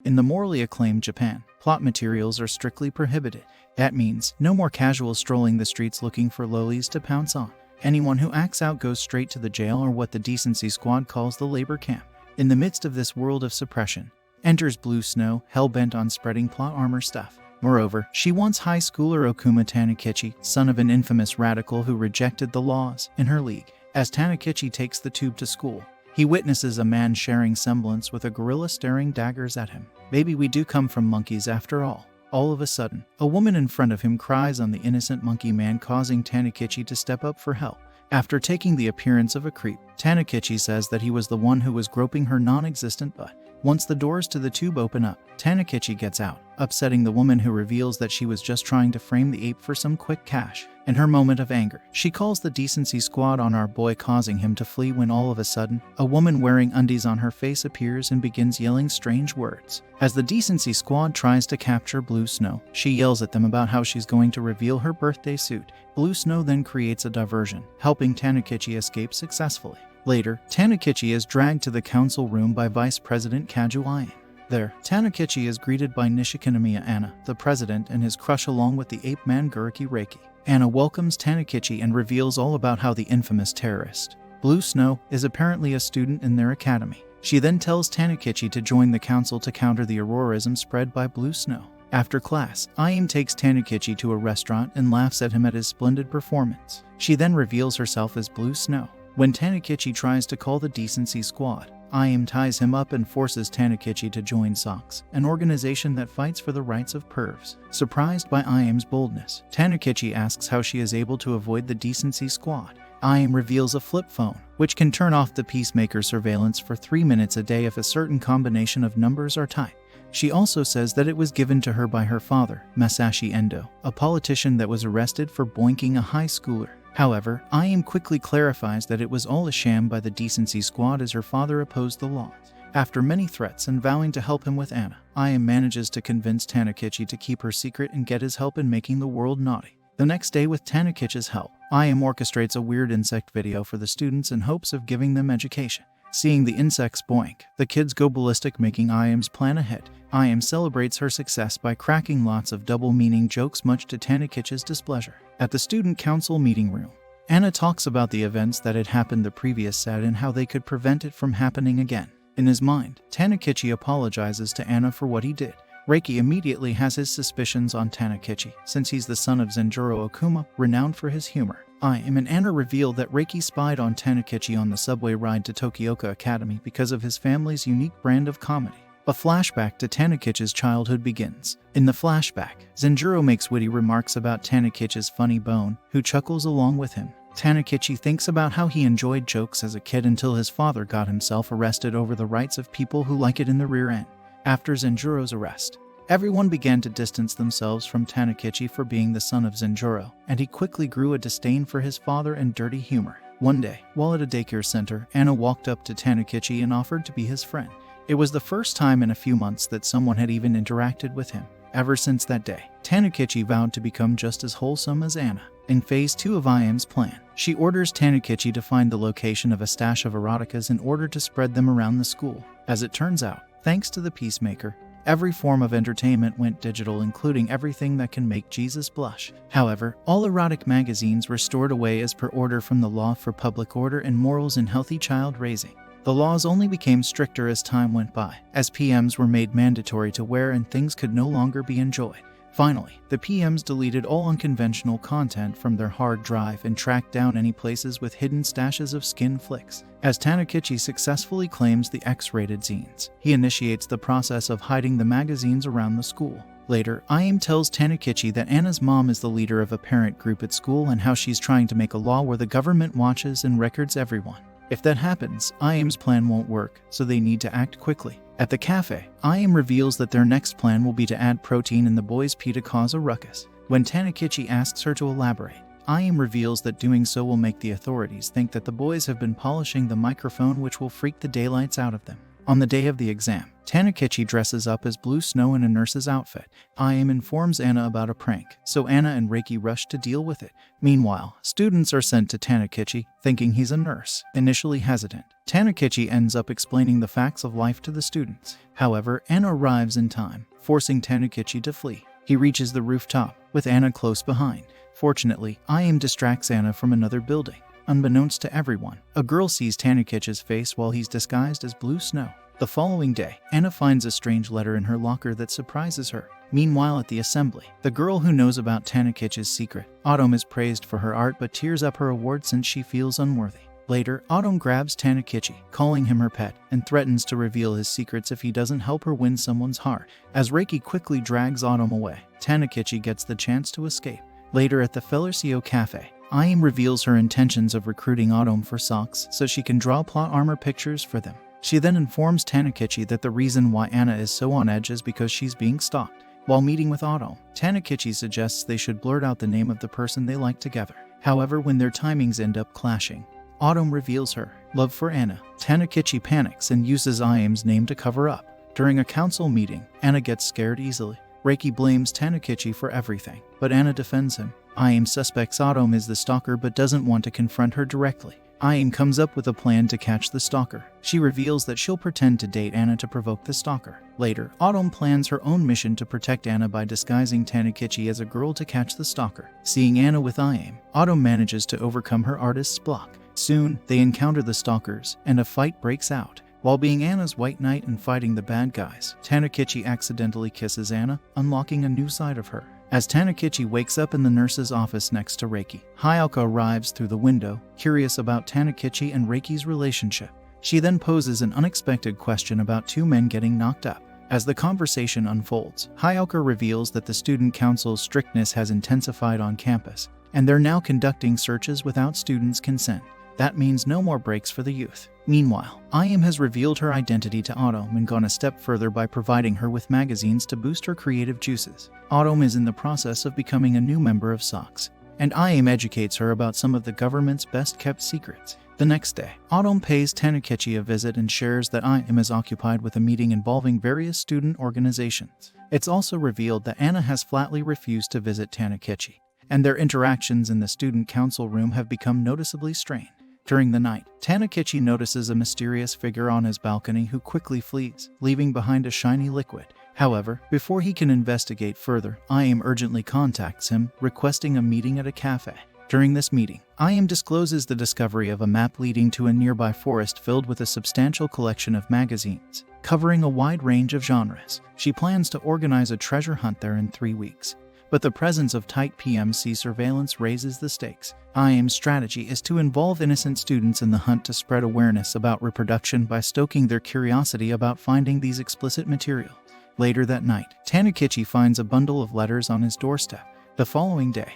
In the morally acclaimed Japan, plot materials are strictly prohibited. That means no more casual strolling the streets looking for lolis to pounce on. Anyone who acts out goes straight to the jail or what the decency squad calls the labor camp. In the midst of this world of suppression, enters Blue Snow, hell-bent on spreading plot armor stuff. Moreover, she wants high schooler Okuma Tanukichi, son of an infamous radical who rejected the laws, in her league. As Tanukichi takes the tube to school, he witnesses a man sharing semblance with a gorilla staring daggers at him. Maybe we do come from monkeys after all. All of a sudden, a woman in front of him cries on the innocent monkey man, causing Tanukichi to step up for help. After taking the appearance of a creep, Tanukichi says that he was the one who was groping her non-existent butt. Once the doors to the tube open up, Tanukichi gets out, upsetting the woman, who reveals that she was just trying to frame the ape for some quick cash. In her moment of anger, she calls the decency squad on our boy, causing him to flee when all of a sudden, a woman wearing undies on her face appears and begins yelling strange words. As the decency squad tries to capture Blue Snow, she yells at them about how she's going to reveal her birthday suit. Blue Snow then creates a diversion, helping Tanukichi escape successfully. Later, Tanukichi is dragged to the council room by Vice President Kaju. There, Tanukichi is greeted by Nishikinomiya Anna, the president, and his crush, along with the ape man Guriki Reiki. Anna welcomes Tanukichi and reveals all about how the infamous terrorist, Blue Snow, is apparently a student in their academy. She then tells Tanukichi to join the council to counter the aurorism spread by Blue Snow. After class, Ayame takes Tanukichi to a restaurant and laughs at him at his splendid performance. She then reveals herself as Blue Snow. When Tanukichi tries to call the decency squad, Ayame ties him up and forces Tanukichi to join SOX, an organization that fights for the rights of pervs. Surprised by Ayame's boldness, Tanukichi asks how she is able to avoid the decency squad. Ayame reveals a flip phone, which can turn off the peacemaker surveillance for 3 minutes a day if a certain combination of numbers are typed. She also says that it was given to her by her father, Masashi Endo, a politician that was arrested for boinking a high schooler. However, Ayame quickly clarifies that it was all a sham by the decency squad, as her father opposed the laws. After many threats and vowing to help him with Anna, Ayame manages to convince Tanukichi to keep her secret and get his help in making the world naughty. The next day, with Tanukichi's help, Ayame orchestrates a weird insect video for the students in hopes of giving them education. Seeing the insects boink, the kids go ballistic, making Ayame's plan a hit. Ayame celebrates her success by cracking lots of double-meaning jokes, much to Tanukichi's displeasure. At the student council meeting room, Anna talks about the events that had happened the previous set and how they could prevent it from happening again. In his mind, Tanukichi apologizes to Anna for what he did. Reiki immediately has his suspicions on Tanukichi, since he's the son of Zenjuro Okuma, renowned for his humor. Ayame and Anna reveal that Reiki spied on Tanukichi on the subway ride to Tokioka Academy because of his family's unique brand of comedy. A flashback to Tanukichi's childhood begins. In the flashback, Zenjuro makes witty remarks about Tanukichi's funny bone, who chuckles along with him. Tanukichi thinks about how he enjoyed jokes as a kid until his father got himself arrested over the rights of people who like it in the rear end. After Zenjuro's arrest, everyone began to distance themselves from Tanukichi for being the son of Zenjuro, and he quickly grew a disdain for his father and dirty humor. One day, while at a daycare center, Anna walked up to Tanukichi and offered to be his friend. It was the first time in a few months that someone had even interacted with him. Ever since that day, Tanukichi vowed to become just as wholesome as Anna. In Phase 2 of Ayame's plan, she orders Tanukichi to find the location of a stash of eroticas in order to spread them around the school. As it turns out, thanks to the Peacemaker, every form of entertainment went digital, including everything that can make Jesus blush. However, all erotic magazines were stored away as per order from the Law for Public Order and Morals in Healthy Child Raising. The laws only became stricter as time went by, as PMs were made mandatory to wear and things could no longer be enjoyed. Finally, the PMs deleted all unconventional content from their hard drive and tracked down any places with hidden stashes of skin flicks. As Tanukichi successfully claims the X-rated zines, he initiates the process of hiding the magazines around the school. Later, Ayame tells Tanukichi that Anna's mom is the leader of a parent group at school and how she's trying to make a law where the government watches and records everyone. If that happens, Ayame's plan won't work, so they need to act quickly. At the cafe, Ayame reveals that their next plan will be to add protein in the boys' pee to cause a ruckus. When Tanukichi asks her to elaborate, Ayame reveals that doing so will make the authorities think that the boys have been polishing the microphone, which will freak the daylights out of them. On the day of the exam, Tanukichi dresses up as Blue Snow in a nurse's outfit. I.M. informs Anna about a prank, so Anna and Reiki rush to deal with it. Meanwhile, students are sent to Tanukichi, thinking he's a nurse. Initially hesitant, Tanukichi ends up explaining the facts of life to the students. However, Anna arrives in time, forcing Tanukichi to flee. He reaches the rooftop, with Anna close behind. Fortunately, I.M. distracts Anna from another building. Unbeknownst to everyone, a girl sees Tanukichi's face while he's disguised as Blue Snow. The following day, Anna finds a strange letter in her locker that surprises her. Meanwhile, at the assembly, the girl who knows about Tanukichi's secret, Autumn, is praised for her art but tears up her award since she feels unworthy. Later, Autumn grabs Tanukichi, calling him her pet, and threatens to reveal his secrets if he doesn't help her win someone's heart. As Reiki quickly drags Autumn away, Tanukichi gets the chance to escape. Later at the Felicio Cafe, I.M. reveals her intentions of recruiting Autumn for socks so she can draw plot armor pictures for them. She then informs Tanukichi that the reason why Anna is so on edge is because she's being stalked. While meeting with Autumn, Tanukichi suggests they should blurt out the name of the person they like together. However, when their timings end up clashing, Autumn reveals her love for Anna. Tanukichi panics and uses I.M.'s name to cover up. During a council meeting, Anna gets scared easily. Reiki blames Tanukichi for everything, but Anna defends him. I.M. suspects Autumn is the stalker but doesn't want to confront her directly. I.M. comes up with a plan to catch the stalker. She reveals that she'll pretend to date Anna to provoke the stalker. Later, Autumn plans her own mission to protect Anna by disguising Tanukichi as a girl to catch the stalker. Seeing Anna with I.M., Autumn manages to overcome her artist's block. Soon, they encounter the stalkers, and a fight breaks out. While being Anna's white knight and fighting the bad guys, Tanukichi accidentally kisses Anna, unlocking a new side of her. As Tanukichi wakes up in the nurse's office next to Reiki, Hayako arrives through the window, curious about Tanukichi and Reiki's relationship. She then poses an unexpected question about two men getting knocked up. As the conversation unfolds, Hayako reveals that the student council's strictness has intensified on campus, and they're now conducting searches without students' consent. That means no more breaks for the youth. Meanwhile, I.M. has revealed her identity to Autumn and gone a step further by providing her with magazines to boost her creative juices. Autumn is in the process of becoming a new member of SOX, and I.M. educates her about some of the government's best-kept secrets. The next day, Autumn pays Tanukichi a visit and shares that I.M. is occupied with a meeting involving various student organizations. It's also revealed that Anna has flatly refused to visit Tanukichi, and their interactions in the student council room have become noticeably strained. During the night, Tanukichi notices a mysterious figure on his balcony who quickly flees, leaving behind a shiny liquid. However, before he can investigate further, I.M. urgently contacts him, requesting a meeting at a cafe. During this meeting, I.M. discloses the discovery of a map leading to a nearby forest filled with a substantial collection of magazines, covering a wide range of genres. She plans to organize a treasure hunt there in 3 weeks. But the presence of tight PMC surveillance raises the stakes. I.M.'s strategy is to involve innocent students in the hunt to spread awareness about reproduction by stoking their curiosity about finding these explicit materials. Later that night, Tanukichi finds a bundle of letters on his doorstep. The following day,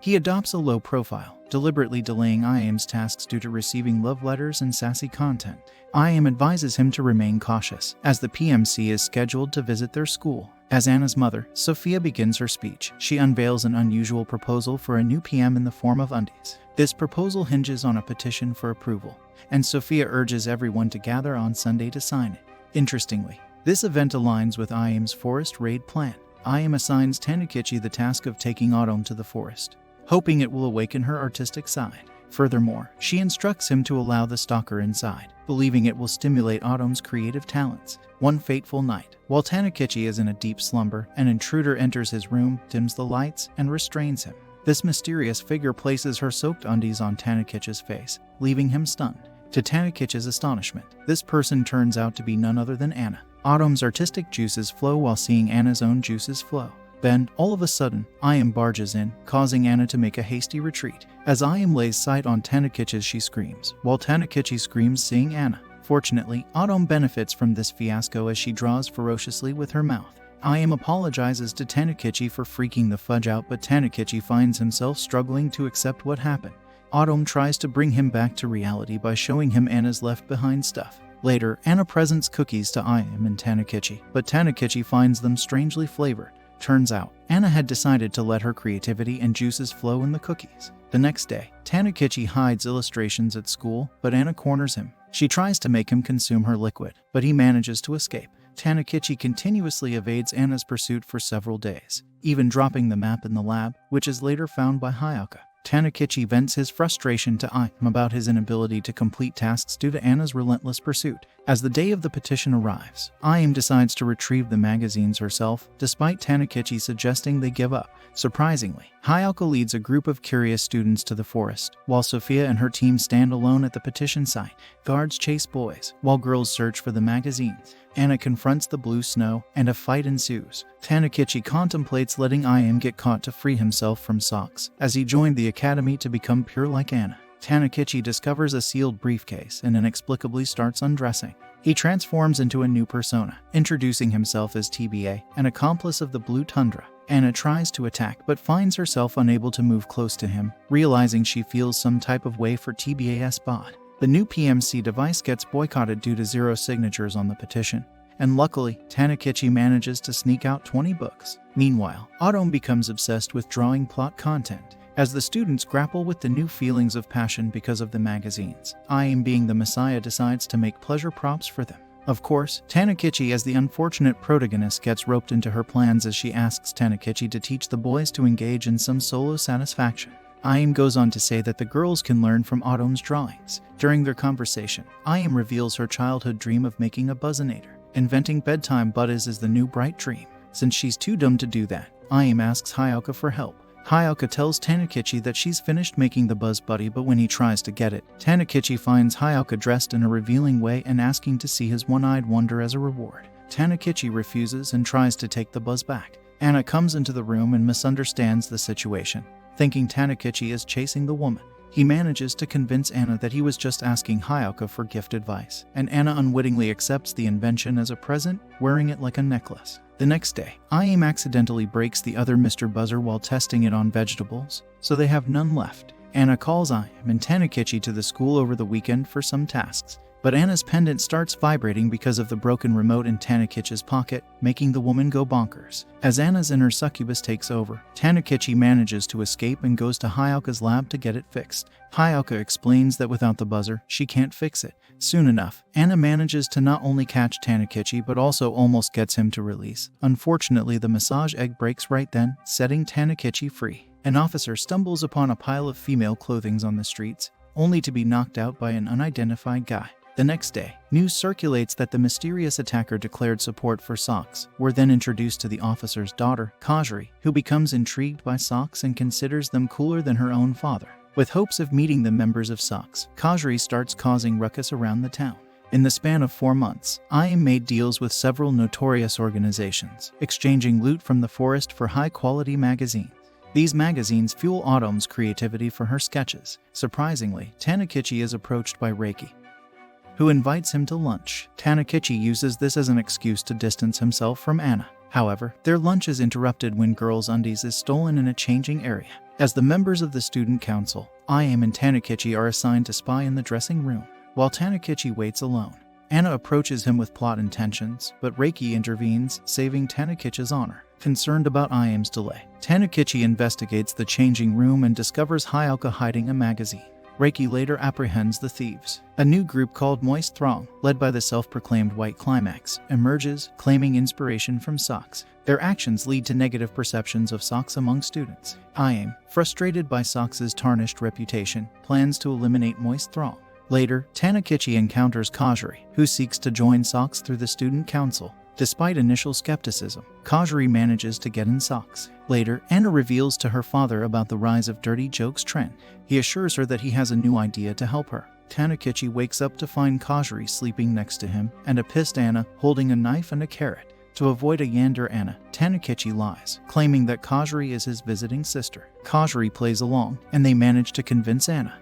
he adopts a low profile, deliberately delaying I.M.'s tasks due to receiving love letters and sassy content. I.M. advises him to remain cautious, as the PMC is scheduled to visit their school. As Anna's mother, Sophia begins her speech. She unveils an unusual proposal for a new PM in the form of undies. This proposal hinges on a petition for approval, and Sophia urges everyone to gather on Sunday to sign it. Interestingly, this event aligns with I.M.'s forest raid plan. I.M. assigns Tanukichi the task of taking Autumn to the forest, hoping it will awaken her artistic side. Furthermore, she instructs him to allow the stalker inside, believing it will stimulate Autumn's creative talents. One fateful night, while Tanukichi is in a deep slumber, an intruder enters his room, dims the lights, and restrains him. This mysterious figure places her soaked undies on Tanukichi's face, leaving him stunned. To Tanukichi's astonishment, this person turns out to be none other than Anna. Autumn's artistic juices flow while seeing Anna's own juices flow. Then, all of a sudden, I.M. barges in, causing Anna to make a hasty retreat. As I.M. lays sight on Tanukichi, she screams, while Tanukichi screams seeing Anna. Fortunately, Autumn benefits from this fiasco as she draws ferociously with her mouth. I.M. apologizes to Tanukichi for freaking the fudge out, but Tanukichi finds himself struggling to accept what happened. Autumn tries to bring him back to reality by showing him Anna's left-behind stuff. Later, Anna presents cookies to I.M. and Tanukichi, but Tanukichi finds them strangely flavored. Turns out, Anna had decided to let her creativity and juices flow in the cookies. The next day, Tanukichi hides illustrations at school, but Anna corners him. She tries to make him consume her liquid, but he manages to escape. Tanukichi continuously evades Anna's pursuit for several days, even dropping the map in the lab, which is later found by Hayaka. Tanukichi vents his frustration to Im about his inability to complete tasks due to Anna's relentless pursuit. As the day of the petition arrives, Im decides to retrieve the magazines herself, despite Tanukichi suggesting they give up. Surprisingly, Hayaka leads a group of curious students to the forest, while Sophia and her team stand alone at the petition site. Guards chase boys, while girls search for the magazines. Anna confronts the blue snow, and a fight ensues. Tanukichi contemplates letting Im get caught to free himself from Socks, as he joined the academy to become pure like Anna. Tanukichi discovers a sealed briefcase and inexplicably starts undressing. He transforms into a new persona, introducing himself as TBA, an accomplice of the Blue Tundra. Anna tries to attack but finds herself unable to move close to him, realizing she feels some type of way for TBA's bod. The new PMC device gets boycotted due to 0 signatures on the petition, and luckily, Tanukichi manages to sneak out 20 books. Meanwhile, Autumn becomes obsessed with drawing plot content, as the students grapple with the new feelings of passion because of the magazines. Im, being the messiah, decides to make pleasure props for them. Of course, Tanukichi, as the unfortunate protagonist, gets roped into her plans as she asks Tanukichi to teach the boys to engage in some solo satisfaction. Im goes on to say that the girls can learn from Autumn's drawings. During their conversation, Im reveals her childhood dream of making a buzzinator. Inventing bedtime buddies is the new bright dream. Since she's too dumb to do that, Im asks Hayaka for help. Hayaka tells Tanukichi that she's finished making the buzz buddy, but when he tries to get it, Tanukichi finds Hayaka dressed in a revealing way and asking to see his one-eyed wonder as a reward. Tanukichi refuses and tries to take the buzz back. Anna comes into the room and misunderstands the situation, thinking Tanukichi is chasing the woman. He manages to convince Anna that he was just asking Hayaka for gift advice, and Anna unwittingly accepts the invention as a present, wearing it like a necklace. The next day, Im accidentally breaks the other Mr. Buzzer while testing it on vegetables, so they have none left. Anna calls Im and Tanukichi to the school over the weekend for some tasks, but Anna's pendant starts vibrating because of the broken remote in Tanukichi's pocket, making the woman go bonkers. As Anna's inner succubus takes over, Tanukichi manages to escape and goes to Hayaka's lab to get it fixed. Hayaka explains that without the buzzer, she can't fix it. Soon enough, Anna manages to not only catch Tanukichi but also almost gets him to release. Unfortunately, the massage egg breaks right then, setting Tanukichi free. An officer stumbles upon a pile of female clothing on the streets, only to be knocked out by an unidentified guy. The next day, news circulates that the mysterious attacker declared support for Socks. We're then introduced to the officer's daughter, Kajiri, who becomes intrigued by Socks and considers them cooler than her own father. With hopes of meeting the members of Socks, Kajiri starts causing ruckus around the town. In the span of 4 months, Im made deals with several notorious organizations, exchanging loot from the forest for high-quality magazines. These magazines fuel Autumn's creativity for her sketches. Surprisingly, Tanukichi is approached by Reiki, who invites him to lunch. Tanukichi uses this as an excuse to distance himself from Anna. However, their lunch is interrupted when girls' undies is stolen in a changing area. As the members of the student council, Im and Tanukichi are assigned to spy in the dressing room, while Tanukichi waits alone. Anna approaches him with plot intentions, but Reiki intervenes, saving Tanukichi's honor. Concerned about Im's delay, Tanukichi investigates the changing room and discovers Hayaka hiding a magazine. Reiki later apprehends the thieves. A new group called Moist Throng, led by the self-proclaimed White Climax, emerges, claiming inspiration from Socks. Their actions lead to negative perceptions of Socks among students. Im, frustrated by Socks' tarnished reputation, plans to eliminate Moist Throng. Later, Tanukichi encounters Kajiri, who seeks to join Socks through the student council. Despite initial skepticism, Kajiri manages to get in Socks. Later, Anna reveals to her father about the rise of dirty jokes trend. He assures her that he has a new idea to help her. Tanukichi wakes up to find Kajiri sleeping next to him, and a pissed Anna holding a knife and a carrot. To avoid a yander Anna, Tanukichi lies, claiming that Kajiri is his visiting sister. Kajiri plays along, and they manage to convince Anna.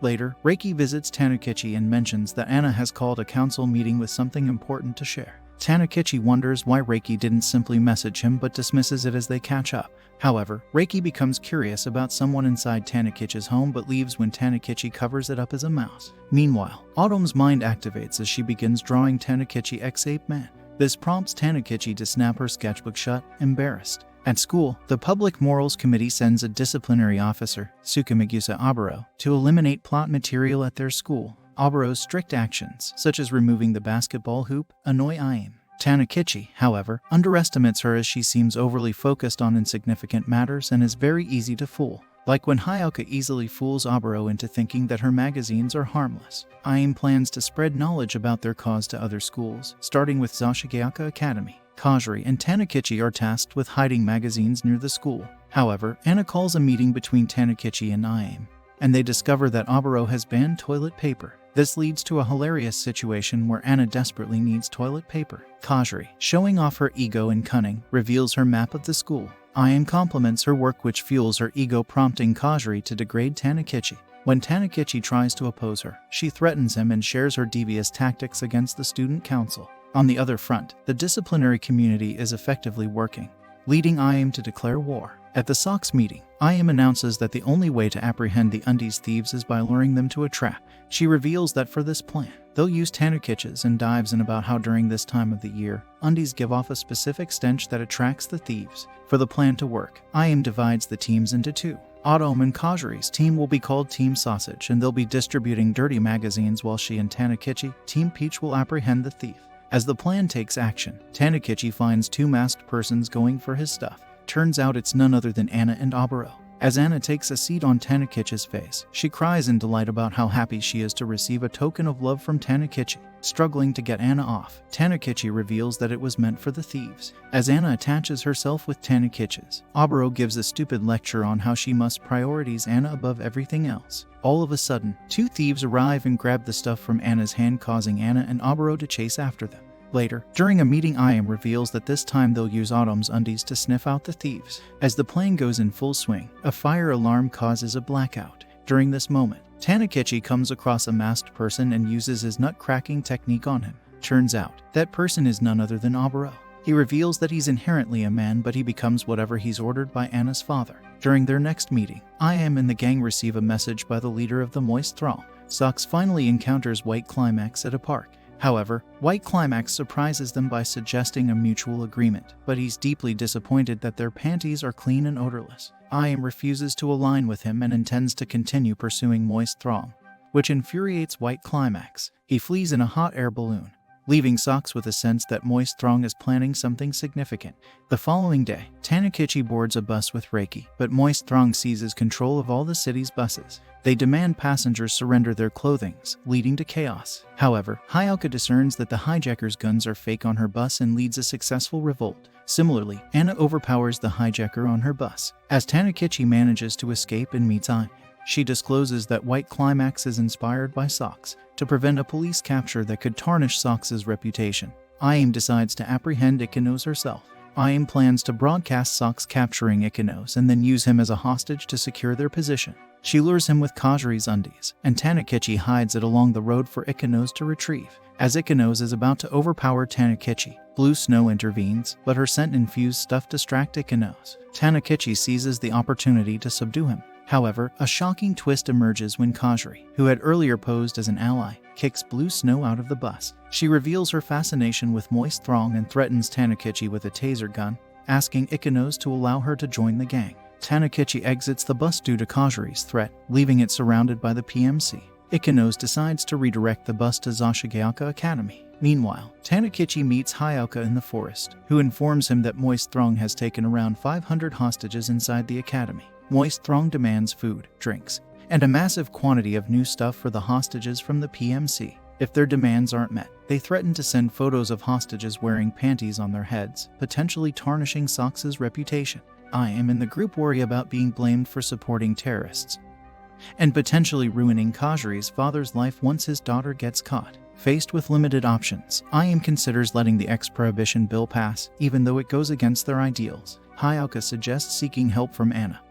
Later, Reiki visits Tanukichi and mentions that Anna has called a council meeting with something important to share. Tanukichi wonders why Reiki didn't simply message him but dismisses it as they catch up. However, Reiki becomes curious about someone inside Tanukichi's home but leaves when Tanukichi covers it up as a mouse. Meanwhile, Autumn's mind activates as she begins drawing Tanukichi ex-ape man. This prompts Tanukichi to snap her sketchbook shut, embarrassed. At school, the Public Morals Committee sends a disciplinary officer, Tsukimigusa Aburo, to eliminate plot material at their school. Aburo's strict actions, such as removing the basketball hoop, annoy Ayame. Tanukichi, however, underestimates her as she seems overly focused on insignificant matters and is very easy to fool. Like when Hayaka easily fools Aburo into thinking that her magazines are harmless. Ayame plans to spread knowledge about their cause to other schools, starting with Zashigeaka Academy. Kajiri and Tanukichi are tasked with hiding magazines near the school. However, Anna calls a meeting between Tanukichi and Ayame, and they discover that Aburo has banned toilet paper. This leads to a hilarious situation where Anna desperately needs toilet paper. Kajiri, showing off her ego and cunning, reveals her map of the school. Ayame compliments her work, which fuels her ego, prompting Kajiri to degrade Tanukichi. When Tanukichi tries to oppose her, she threatens him and shares her devious tactics against the student council. On the other front, the disciplinary community is effectively working, leading Ayame to declare war. At the Sox meeting, Ayame announces that the only way to apprehend the undies thieves is by luring them to a trap. She reveals that for this plan, they'll use Tanukichis and dives in about how during this time of the year, undies give off a specific stench that attracts the thieves. For the plan to work, Ayame divides the teams into two. Autumn and Kajiri's team will be called Team Sausage, and they'll be distributing dirty magazines, while she and Tanukichi, Team Peach, will apprehend the thief. As the plan takes action, Tanukichi finds two masked persons going for his stuff. Turns out it's none other than Anna and Aburo. As Anna takes a seat on Tanukichi's face, she cries in delight about how happy she is to receive a token of love from Tanukichi. Struggling to get Anna off, Tanukichi reveals that it was meant for the thieves. As Anna attaches herself with Tanukichi's, Aburo gives a stupid lecture on how she must prioritize Anna above everything else. All of a sudden, two thieves arrive and grab the stuff from Anna's hand, causing Anna and Aburo to chase after them. Later, during a meeting, Ayame reveals that this time they'll use Autumn's undies to sniff out the thieves. As the plan goes in full swing, a fire alarm causes a blackout. During this moment, Tanukichi comes across a masked person and uses his nut-cracking technique on him. Turns out, that person is none other than Aburo. He reveals that he's inherently a man, but he becomes whatever he's ordered by Anna's father. During their next meeting, Ayame and the gang receive a message by the leader of the Moist Thrall. Sox finally encounters White Climax at a park. However, White Climax surprises them by suggesting a mutual agreement, but he's deeply disappointed that their panties are clean and odorless. Ayame refuses to align with him and intends to continue pursuing Moist Thrall, which infuriates White Climax. He flees in a hot air balloon, leaving Sox with a sense that Moist Thrall is planning something significant. The following day, Tanukichi boards a bus with Reiki, but Moist Thrall seizes control of all the city's buses. They demand passengers surrender their clothing, leading to chaos. However, Hayaka discerns that the hijackers' guns are fake on her bus and leads a successful revolt. Similarly, Anna overpowers the hijacker on her bus. As Tanukichi manages to escape and meets Ayame, she discloses that White Climax is inspired by Sox to prevent a police capture that could tarnish Sox's reputation. Ayame decides to apprehend Ikenos herself. Ayame plans to broadcast Sox capturing Ikenos and then use him as a hostage to secure their position. She lures him with Kajiri's undies, and Tanukichi hides it along the road for Ikenos to retrieve. As Ikenos is about to overpower Tanukichi, Blue Snow intervenes, but her scent-infused stuff distracts Ikenos. Tanukichi seizes the opportunity to subdue him. However, a shocking twist emerges when Kajiri, who had earlier posed as an ally, kicks Blue Snow out of the bus. She reveals her fascination with Moist Thrall and threatens Tanukichi with a taser gun, asking Ikenos to allow her to join the gang. Tanukichi exits the bus due to Kajiri's threat, leaving it surrounded by the PMC. Ikenos decides to redirect the bus to Zashigeaka Academy. Meanwhile, Tanukichi meets Hayaka in the forest, who informs him that Moist Thrall has taken around 500 hostages inside the academy. Moist Thrall demands food, drinks, and a massive quantity of new stuff for the hostages from the PMC. If their demands aren't met, they threaten to send photos of hostages wearing panties on their heads, potentially tarnishing Sox's reputation. Ayame and the group worry about being blamed for supporting terrorists, and potentially ruining Kajiri's father's life once his daughter gets caught. Faced with limited options, Ayame considers letting the ex-prohibition bill pass, even though it goes against their ideals. Hayaka suggests seeking help from Anna,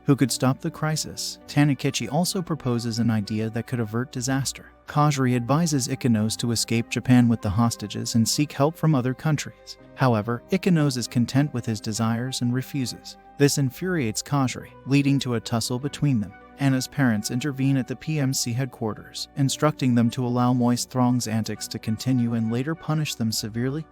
who could stop the crisis. Tanukichi also proposes an idea that could avert disaster. Kajiri advises Ikenos to escape Japan with the hostages and seek help from other countries. However, Ikenos is content with his desires and refuses. This infuriates Kajiri, leading to a tussle between them. Anna's parents intervene at the PMC headquarters, instructing them to allow Moist Thrall's antics to continue and later punish them severely,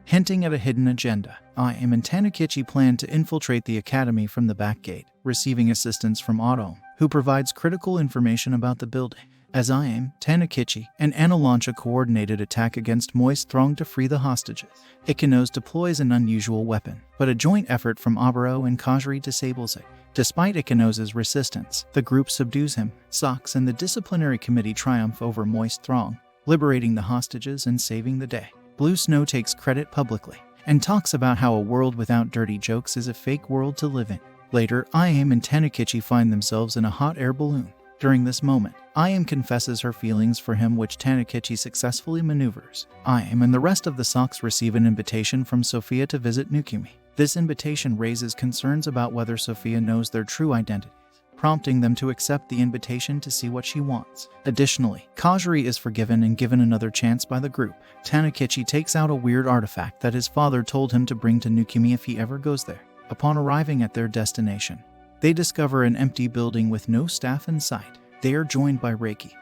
hinting at a hidden agenda. Ayame and Tanukichi plan to infiltrate the academy from the back gate, receiving assistance from Autumn, who provides critical information about the building. As Ayame, Tanukichi, and Anna launch a coordinated attack against Moist Throng to free the hostages, Ikenos deploys an unusual weapon, but a joint effort from Oboro and Kajiri disables it. Despite Ikenos' resistance, the group subdues him. Socks and the disciplinary committee triumph over Moist Throng, liberating the hostages and saving the day. Blue Snow takes credit publicly and talks about how a world without dirty jokes is a fake world to live in. Later, Ayame and Tanukichi find themselves in a hot air balloon. During this moment, Ayame confesses her feelings for him, which Tanukichi successfully maneuvers. Ayame and the rest of the Socks receive an invitation from Sophia to visit Nukumi. This invitation raises concerns about whether Sophia knows their true identities, prompting them to accept the invitation to see what she wants. Additionally, Kajiri is forgiven and given another chance by the group. Tanukichi takes out a weird artifact that his father told him to bring to Nukumi if he ever goes there. Upon arriving at their destination, they discover an empty building with no staff in sight. They are joined by Reiki,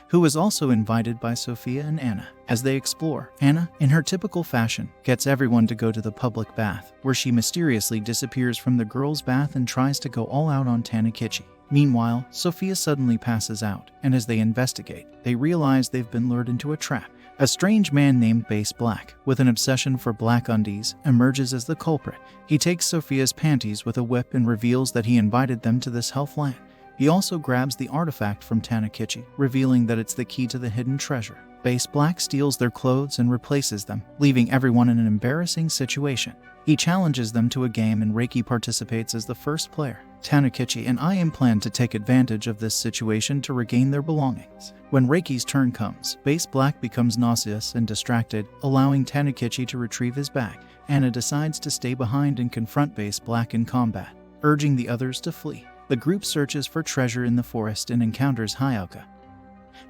who is also invited by Sophia and Anna. As they explore, Anna, in her typical fashion, gets everyone to go to the public bath, where she mysteriously disappears from the girls' bath and tries to go all out on Tanukichi. Meanwhile, Sophia suddenly passes out, and as they investigate, they realize they've been lured into a trap. A strange man named Base Black, with an obsession for black undies, emerges as the culprit. He takes Sophia's panties with a whip and reveals that he invited them to this health land. He also grabs the artifact from Tanukichi, revealing that it's the key to the hidden treasure. Base Black steals their clothes and replaces them, leaving everyone in an embarrassing situation. He challenges them to a game and Reiki participates as the first player. Tanukichi and Ayame plan to take advantage of this situation to regain their belongings. When Reiki's turn comes, Base Black becomes nauseous and distracted, allowing Tanukichi to retrieve his bag. Anna decides to stay behind and confront Base Black in combat, urging the others to flee. The group searches for treasure in the forest and encounters Hayaka,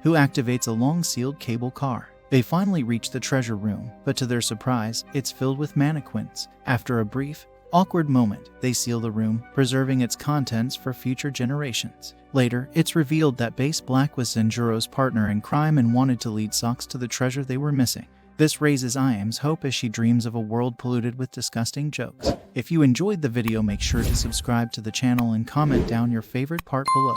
who activates a long-sealed cable car. They finally reach the treasure room, but to their surprise, it's filled with mannequins. After a brief, awkward moment, they seal the room, preserving its contents for future generations. Later, it's revealed that Base Black was Zenjuro's partner in crime and wanted to lead Socks to the treasure they were missing. This raises Ayame's hope as she dreams of a world polluted with disgusting jokes. If you enjoyed the video, make sure to subscribe to the channel and comment down your favorite part below.